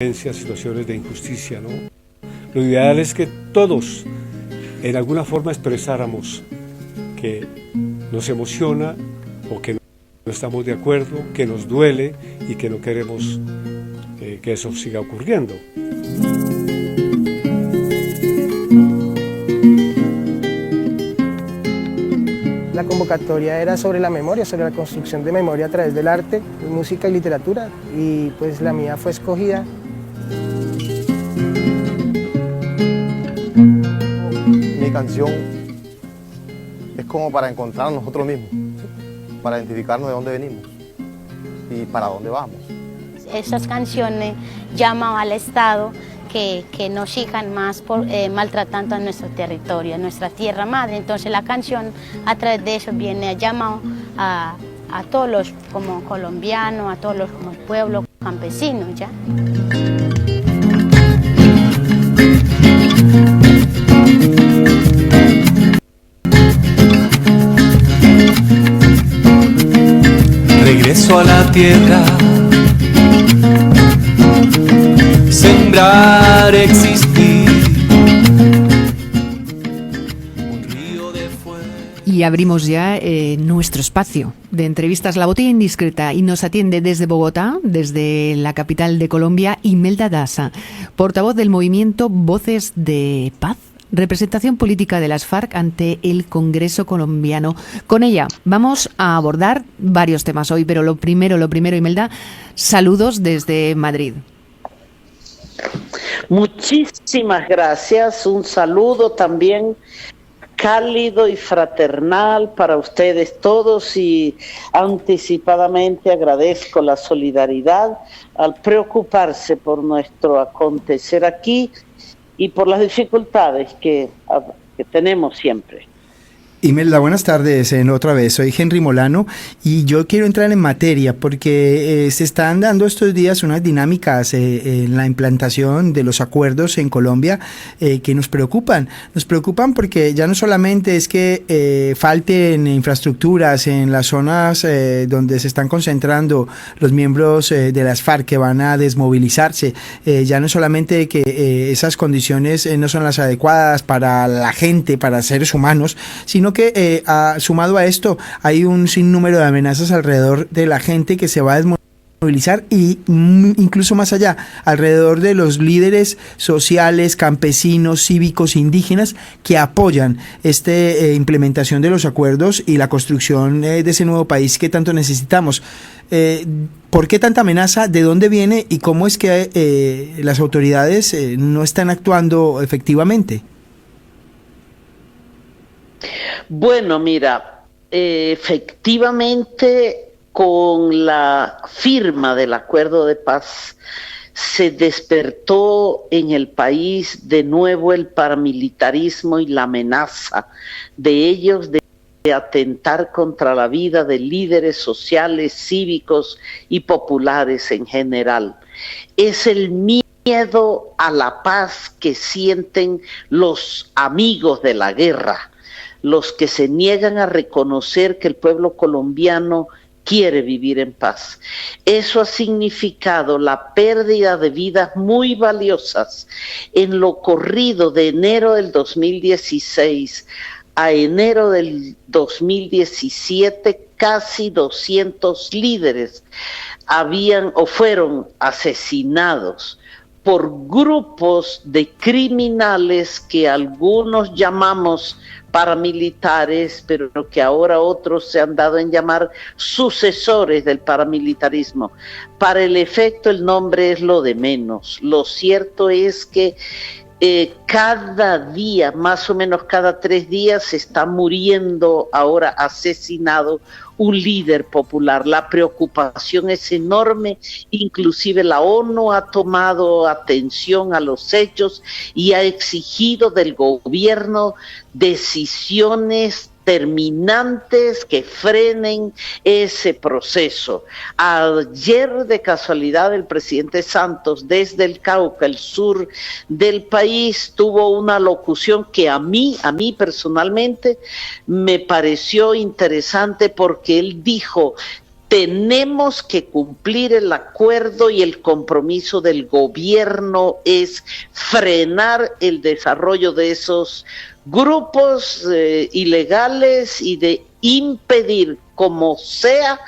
situaciones de injusticia, ¿no? Lo ideal es que todos en alguna forma expresáramos que nos emociona o que no estamos de acuerdo, que nos duele y que no queremos que eso siga ocurriendo. La convocatoria era sobre la memoria, sobre la construcción de memoria a través del arte, música y literatura, y pues la mía fue escogida. Mi canción es como para encontrarnos nosotros mismos, para identificarnos de dónde venimos y para dónde vamos. Esas canciones llaman al Estado que no sigan más maltratando a nuestro territorio, a nuestra tierra madre. Entonces la canción a través de eso viene a llamar a todos los como colombianos, a todos los como pueblos campesinos, ¿ya? Regreso a la tierra, sembrar, existir. Un río de fuego. Y abrimos ya nuestro espacio de entrevistas, La Botella Indiscreta, y nos atiende desde Bogotá, desde la capital de Colombia, Imelda Daza, portavoz del movimiento Voces de Paz, representación política de las FARC ante el Congreso colombiano. Con ella vamos a abordar varios temas hoy, pero lo primero, Imelda, saludos desde Madrid. Muchísimas gracias, un saludo también cálido y fraternal para ustedes todos, y anticipadamente agradezco la solidaridad al preocuparse por nuestro acontecer aquí y por las dificultades que tenemos siempre. Imelda, buenas tardes otra vez, soy Henry Molano y yo quiero entrar en materia porque se están dando estos días unas dinámicas en la implantación de los acuerdos en Colombia que nos preocupan porque ya no solamente es que falten infraestructuras en las zonas donde se están concentrando los miembros de las FARC que van a desmovilizarse, ya no solamente que esas condiciones no son las adecuadas para la gente, para seres humanos, sino que sumado a esto hay un sinnúmero de amenazas alrededor de la gente que se va a desmovilizar y incluso más allá, alrededor de los líderes sociales, campesinos, cívicos, indígenas que apoyan esta implementación de los acuerdos y la construcción de ese nuevo país que tanto necesitamos. ¿Por qué tanta amenaza? ¿De dónde viene? ¿Y cómo es que las autoridades no están actuando efectivamente? Bueno, mira, efectivamente con la firma del acuerdo de paz se despertó en el país de nuevo el paramilitarismo y la amenaza de ellos de atentar contra la vida de líderes sociales, cívicos y populares en general. Es el miedo a la paz que sienten los amigos de la guerra, los que se niegan a reconocer que el pueblo colombiano quiere vivir en paz. Eso ha significado la pérdida de vidas muy valiosas. En lo corrido de enero del 2016 a enero del 2017, casi 200 líderes habían o fueron asesinados por grupos de criminales que algunos llamamos paramilitares, pero que ahora otros se han dado en llamar sucesores del paramilitarismo. Para el efecto, el nombre es lo de menos. Lo cierto es que cada día, más o menos cada 3 días, se está muriendo ahora asesinado un líder popular. La preocupación es enorme, inclusive la ONU ha tomado atención a los hechos y ha exigido del gobierno decisiones terminantes que frenen ese proceso. Ayer, de casualidad, el presidente Santos, desde el Cauca, el sur del país, tuvo una locución que a mí personalmente me pareció interesante, porque él dijo tenemos que cumplir el acuerdo y el compromiso del gobierno es frenar el desarrollo de esos grupos ilegales y de impedir, como sea,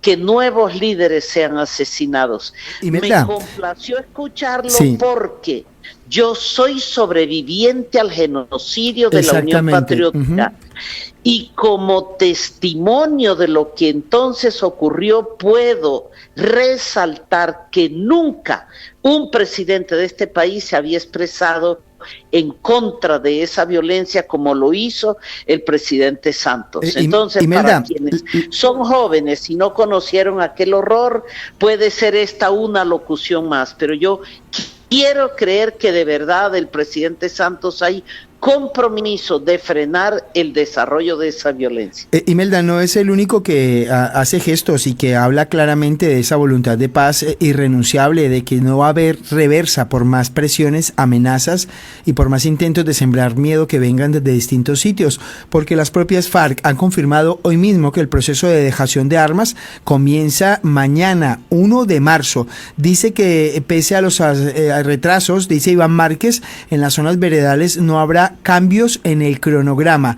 que nuevos líderes sean asesinados. Me complació escucharlo porque yo soy sobreviviente al genocidio de la Unión Patriótica. Y como testimonio de lo que entonces ocurrió, puedo resaltar que nunca un presidente de este país se había expresado en contra de esa violencia como lo hizo el presidente Santos. Entonces, para quienes son jóvenes y no conocieron aquel horror, puede ser esta una locución más, pero yo quiero creer que de verdad el presidente Santos hay compromiso de frenar el desarrollo de esa violencia. Imelda, no es el único que hace gestos y que habla claramente de esa voluntad de paz irrenunciable, de que no va a haber reversa por más presiones, amenazas y por más intentos de sembrar miedo que vengan desde distintos sitios, porque las propias FARC han confirmado hoy mismo que el proceso de dejación de armas comienza mañana, 1 de marzo. Dice que pese a los retrasos, dice Iván Márquez, en las zonas veredales no habrá cambios en el cronograma,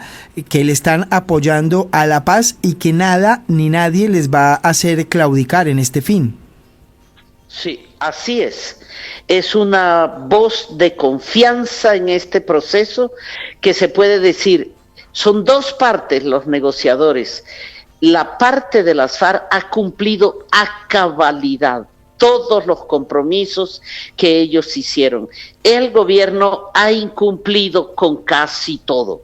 que le están apoyando a la paz y que nada ni nadie les va a hacer claudicar en este fin. Sí, así es. Es una voz de confianza en este proceso que se puede decir, son dos partes los negociadores. La parte de las FARC ha cumplido a cabalidad todos los compromisos que ellos hicieron. El gobierno ha incumplido con casi todo.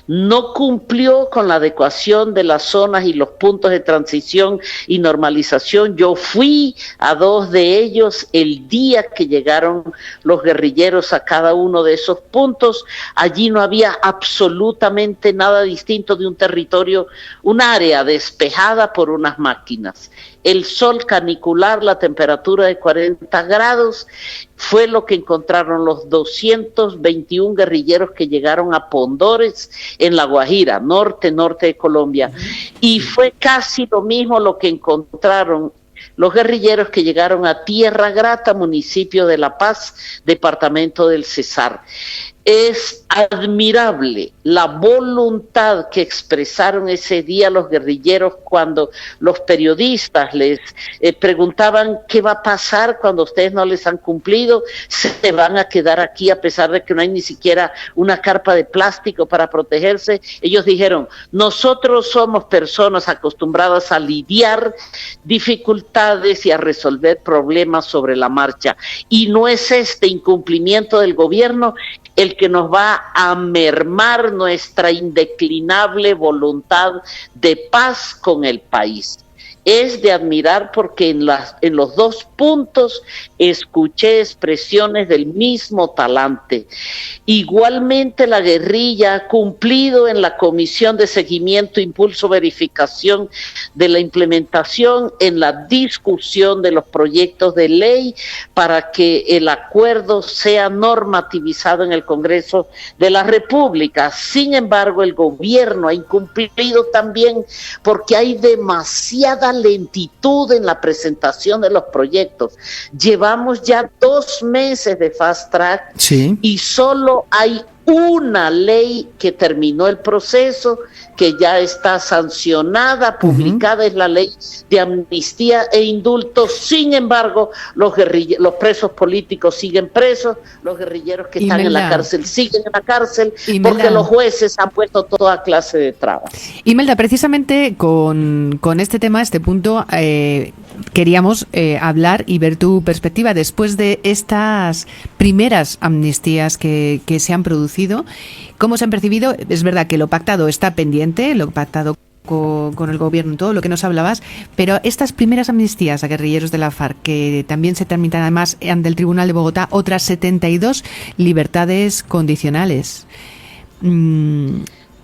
No cumplió con la adecuación de las zonas y los puntos de transición y normalización. Yo fui a 2 de ellos el día que llegaron los guerrilleros a cada uno de esos puntos. Allí no había absolutamente nada distinto de un territorio, un área despejada por unas máquinas. El sol canicular, la temperatura de 40 grados, fue lo que encontraron los 221 guerrilleros que llegaron a Pondores, en La Guajira, norte de Colombia. Y fue casi lo mismo lo que encontraron los guerrilleros que llegaron a Tierra Grata, municipio de La Paz, departamento del Cesar. Es admirable la voluntad que expresaron ese día los guerrilleros cuando los periodistas les preguntaban qué va a pasar cuando ustedes no les han cumplido, se van a quedar aquí a pesar de que no hay ni siquiera una carpa de plástico para protegerse. Ellos dijeron, nosotros somos personas acostumbradas a lidiar dificultades y a resolver problemas sobre la marcha, y no es este incumplimiento del gobierno el que nos va a mermar nuestra indeclinable voluntad de paz con el país. Es de admirar porque en los dos puntos escuché expresiones del mismo talante. Igualmente la guerrilla ha cumplido en la Comisión de Seguimiento, Impulso, Verificación de la implementación en la discusión de los proyectos de ley para que el acuerdo sea normativizado en el Congreso de la República. Sin embargo, el gobierno ha incumplido también porque hay demasiada lentitud en la presentación de los proyectos. Llevamos ya 2 meses de fast track y solo hay una ley que terminó el proceso, que ya está sancionada, publicada, es la ley de amnistía e indulto. Sin embargo, los presos políticos siguen presos, los guerrilleros que están en la cárcel siguen en la cárcel, porque los jueces han puesto toda clase de trabas. Imelda, precisamente con este tema, este punto, queríamos hablar y ver tu perspectiva después de estas primeras amnistías que se han producido. ¿Cómo se han percibido? Es verdad que lo pactado está pendiente, lo pactado con el gobierno, todo lo que nos hablabas, pero estas primeras amnistías a guerrilleros de la FARC, que también se tramitan además ante el Tribunal de Bogotá, otras 72 libertades condicionales,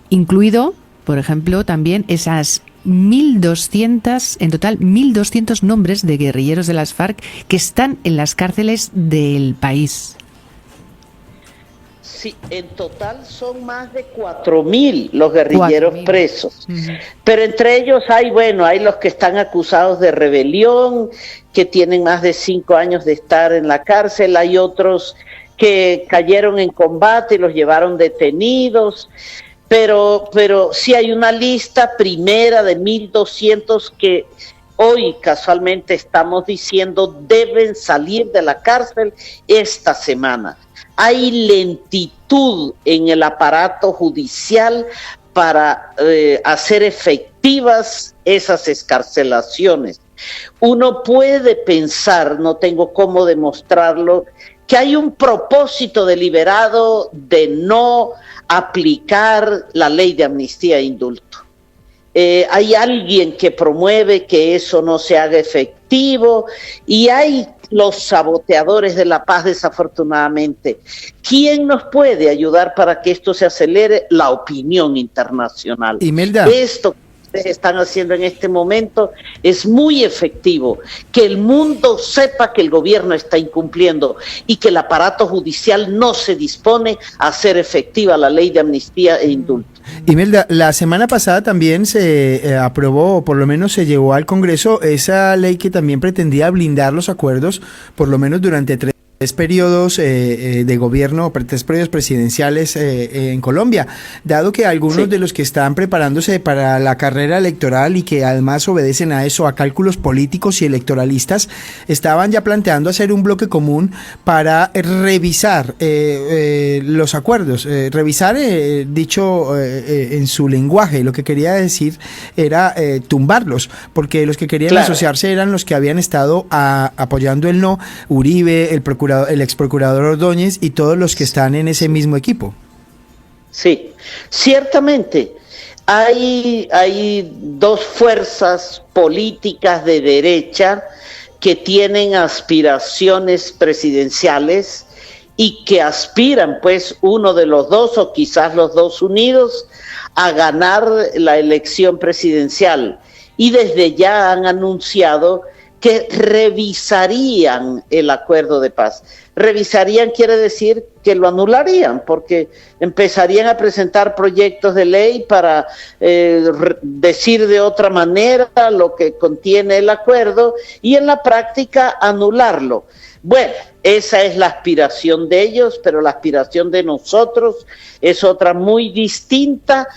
incluido, por ejemplo, también esas 1.200, en total 1.200 nombres de guerrilleros de las FARC que están en las cárceles del país. Sí, en total son más de 4.000 los guerrilleros 4.000 presos. Pero entre ellos hay los que están acusados de rebelión, que tienen más de 5 años de estar en la cárcel, hay otros que cayeron en combate y los llevaron detenidos, pero sí hay una lista primera de 1.200 que hoy casualmente estamos diciendo deben salir de la cárcel esta semana. Hay lentitud en el aparato judicial para hacer efectivas esas excarcelaciones. Uno puede pensar, no tengo cómo demostrarlo, que hay un propósito deliberado de no aplicar la ley de amnistía e indulto. Hay alguien que promueve que eso no se haga efectivo y hay los saboteadores de la paz, desafortunadamente. ¿Quién nos puede ayudar para que esto se acelere? La opinión internacional. Imelda. Esto que ustedes están haciendo en este momento es muy efectivo. Que el mundo sepa que el gobierno está incumpliendo y que el aparato judicial no se dispone a hacer efectiva la ley de amnistía e indulto. Imelda, la semana pasada también se aprobó, o por lo menos se llevó al Congreso, esa ley que también pretendía blindar los acuerdos, por lo menos durante 3 periodos de gobierno, 3 periodos presidenciales en Colombia, dado que algunos de los que están preparándose para la carrera electoral y que además obedecen a eso, a cálculos políticos y electoralistas, estaban ya planteando hacer un bloque común para revisar los acuerdos, revisar, dicho en su lenguaje, lo que quería decir era tumbarlos, porque los que querían asociarse eran los que habían estado apoyando el no, Uribe, el ex procurador Ordóñez y todos los que están en ese mismo equipo. Sí, ciertamente hay 2 fuerzas políticas de derecha que tienen aspiraciones presidenciales y que aspiran, pues, uno de los dos o quizás los dos unidos a ganar la elección presidencial. Y desde ya han anunciado que revisarían el acuerdo de paz. Revisarían quiere decir que lo anularían, porque empezarían a presentar proyectos de ley para decir de otra manera lo que contiene el acuerdo y en la práctica anularlo. Bueno, esa es la aspiración de ellos, pero la aspiración de nosotros es otra muy distinta.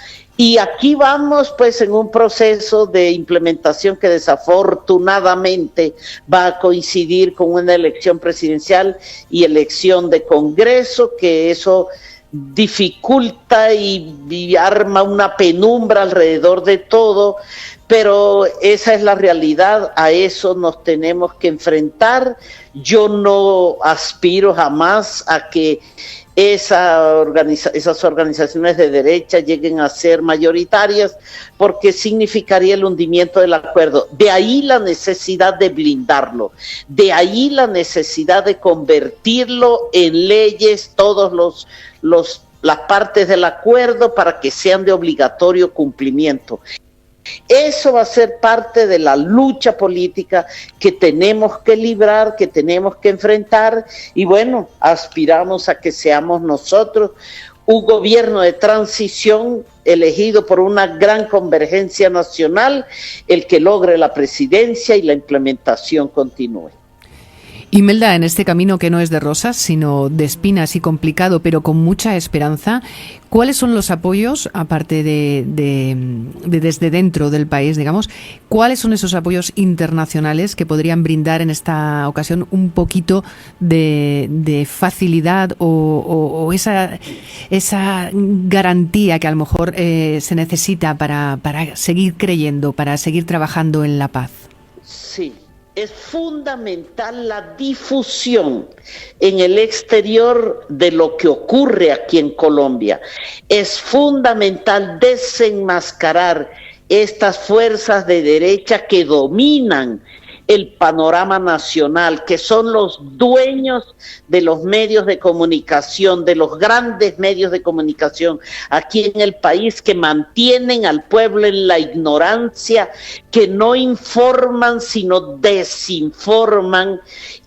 Y aquí vamos pues en un proceso de implementación que desafortunadamente va a coincidir con una elección presidencial y elección de Congreso, que eso dificulta y arma una penumbra alrededor de todo, pero esa es la realidad, a eso nos tenemos que enfrentar. Yo no aspiro jamás a que esas organizaciones de derecha lleguen a ser mayoritarias, porque significaría el hundimiento del acuerdo. De ahí la necesidad de blindarlo, de ahí la necesidad de convertirlo en leyes, las partes del acuerdo, para que sean de obligatorio cumplimiento. Eso va a ser parte de la lucha política que tenemos que librar, que tenemos que enfrentar, y bueno, aspiramos a que seamos nosotros un gobierno de transición elegido por una gran convergencia nacional, el que logre la presidencia y la implementación continúe. Imelda, en este camino que no es de rosas, sino de espinas y complicado, pero con mucha esperanza, ¿cuáles son los apoyos, aparte de desde dentro del país, digamos, cuáles son esos apoyos internacionales que podrían brindar en esta ocasión un poquito de facilidad o esa garantía que a lo mejor se necesita para seguir creyendo, para seguir trabajando en la paz? Sí. Es fundamental la difusión en el exterior de lo que ocurre aquí en Colombia. Es fundamental desenmascarar estas fuerzas de derecha que dominan el panorama nacional, que son los dueños de los medios de comunicación, de los grandes medios de comunicación aquí en el país, que mantienen al pueblo en la ignorancia, que no informan sino desinforman,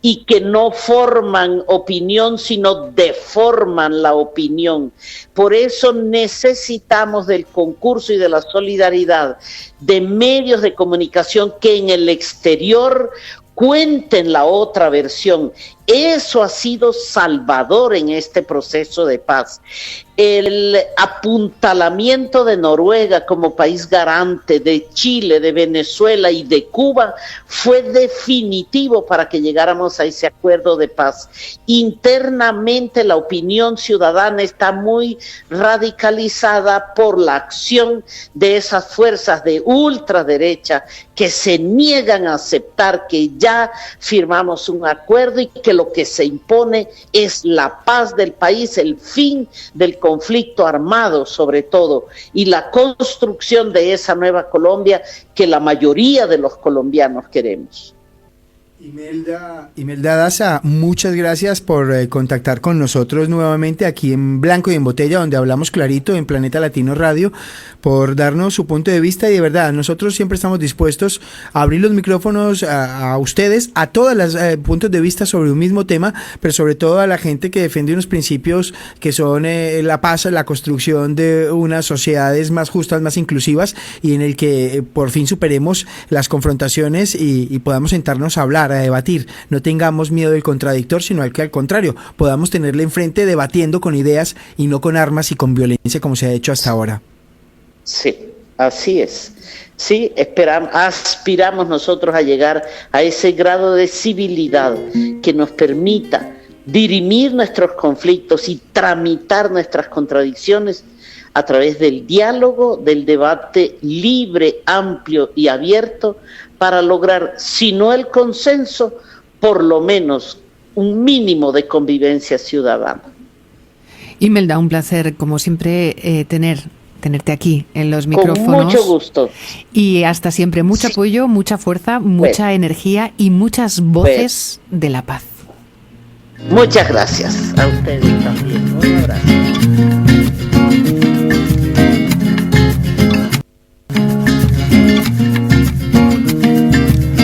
y que no forman opinión sino deforman la opinión. Por eso necesitamos del concurso y de la solidaridad de medios de comunicación que en el exterior cuenten la otra versión. Eso ha sido salvador en este proceso de paz. El apuntalamiento de Noruega como país garante, de Chile, de Venezuela y de Cuba fue definitivo para que llegáramos a ese acuerdo de paz. Internamente la opinión ciudadana está muy radicalizada por la acción de esas fuerzas de ultraderecha que se niegan a aceptar que ya firmamos un acuerdo y que lo que se impone es la paz del país, el fin del conflicto armado sobre todo, y la construcción de esa nueva Colombia que la mayoría de los colombianos queremos. Imelda Daza, muchas gracias por contactar con nosotros nuevamente aquí en Blanco y en Botella, donde hablamos clarito en Planeta Latino Radio, por darnos su punto de vista, y de verdad, nosotros siempre estamos dispuestos a abrir los micrófonos a ustedes, a todos los puntos de vista sobre un mismo tema, pero sobre todo a la gente que defiende unos principios que son la paz, la construcción de unas sociedades más justas, más inclusivas, y en el que por fin superemos las confrontaciones y podamos sentarnos a hablar, a debatir. No tengamos miedo del contradictor, sino al que al contrario podamos tenerle enfrente debatiendo con ideas y no con armas y con violencia como se ha hecho hasta ahora. Sí, así es. Sí, aspiramos nosotros a llegar a ese grado de civilidad que nos permita dirimir nuestros conflictos y tramitar nuestras contradicciones a través del diálogo, del debate libre, amplio y abierto, para lograr, si no el consenso, por lo menos un mínimo de convivencia ciudadana. Imelda, un placer, como siempre, tenerte aquí en los micrófonos. Con mucho gusto. Y hasta siempre, mucho apoyo, mucha fuerza, mucha energía y muchas voces de la paz. Muchas gracias a ustedes también. Un abrazo.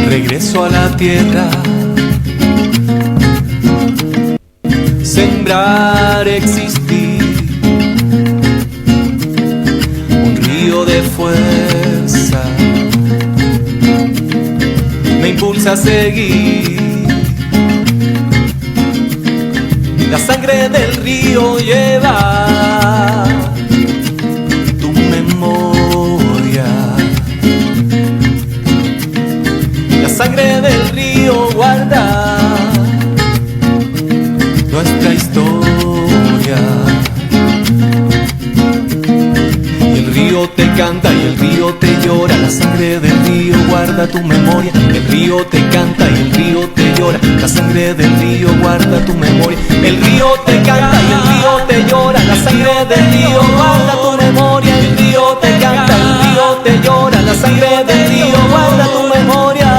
Regreso a la tierra, sembrar, existir, un río de fuerza me impulsa a seguir. La sangre del río lleva tu memoria. La sangre del río guarda nuestra historia. Y el río te canta y el río te llora. La sangre del río guarda tu memoria. El río te canta y el río te llora. La sangre del río guarda tu memoria. El río te canta y el río te llora. La sangre del río guarda tu memoria. El río te canta, el río te llora. La sangre del río guarda tu memoria.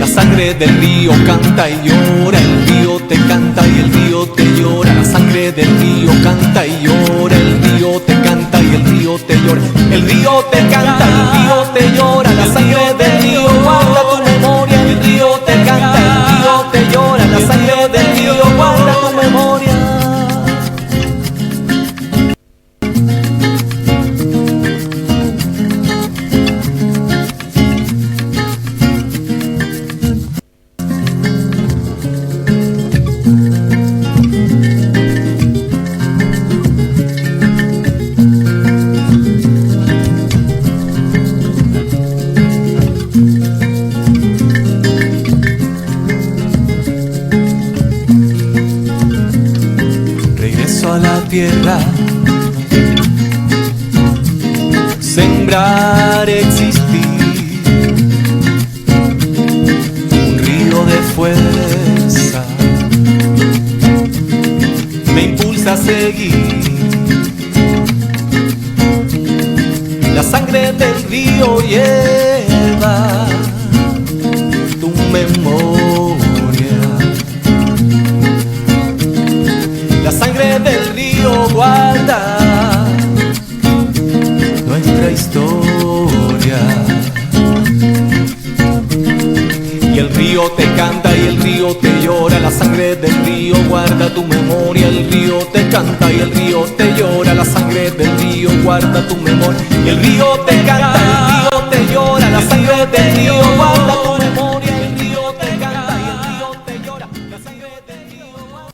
La sangre del río canta y llora, el río te canta y el río te llora. La sangre del río canta y llora, el río te canta y el río te llora. El río te canta y el río te llora. La sangre del río guarda tu memoria. El río te canta y el río te llora. La sangre del río guarda tu memoria. Tierra, sembrar, existir, un río de fuerza me impulsa a sangre del río lleva tu memoria. La sangre del río guarda nuestra historia. Y el río te canta y el río te llora, la sangre del río guarda tu memoria. El río te canta y el río te llora, la sangre del río guarda tu memoria. Y el río te canta, el río te llora, la sangre del río guarda tu memoria. El río te canta y el río te llora, la sangre del río guarda.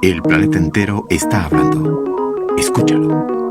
El planeta entero está hablando. Escúchalo.